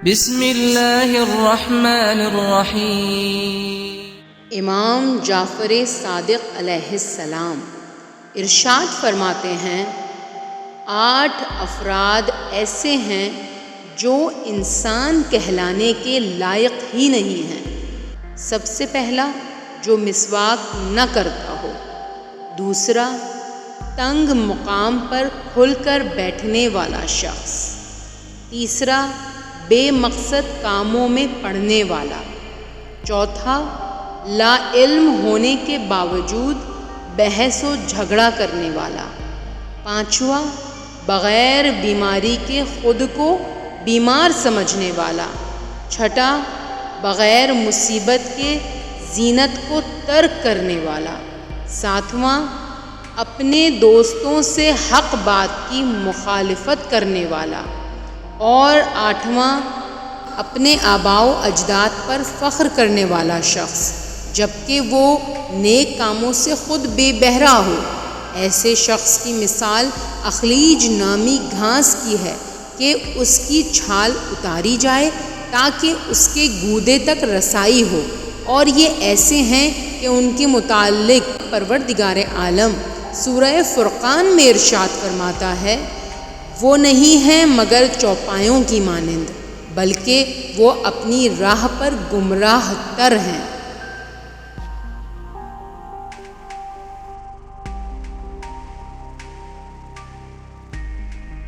بسم اللہ الرحمن الرحیم۔ امام جعفر صادق علیہ السلام ارشاد فرماتے ہیں 8 افراد ایسے ہیں جو انسان کہلانے کے لائق ہی نہیں ہیں۔ سب سے پہلا، جو مسواک نہ کرتا ہو۔ دوسرا، تنگ مقام پر کھل کر بیٹھنے والا شخص۔ تیسرا، بے مقصد کاموں میں پڑنے والا۔ چوتھا، لا علم ہونے کے باوجود بحث و جھگڑا کرنے والا۔ پانچواں، بغیر بیماری کے خود کو بیمار سمجھنے والا۔ چھٹا، بغیر مصیبت کے زینت کو ترک کرنے والا۔ ساتواں، اپنے دوستوں سے حق بات کی مخالفت کرنے والا۔ اور آٹھواں، اپنے آباء و اجداد پر فخر کرنے والا شخص جبکہ وہ نیک کاموں سے خود بے بہرا ہو۔ ایسے شخص کی مثال اخلیج نامی گھاس کی ہے کہ اس کی چھال اتاری جائے تاکہ اس کے گودے تک رسائی ہو۔ اور یہ ایسے ہیں کہ ان کے متعلق پروردگار عالم سورہ فرقان میں ارشاد فرماتا ہے، وہ نہیں ہیں مگر چوپایوں کی مانند، بلکہ وہ اپنی راہ پر گمراہ تر ہیں۔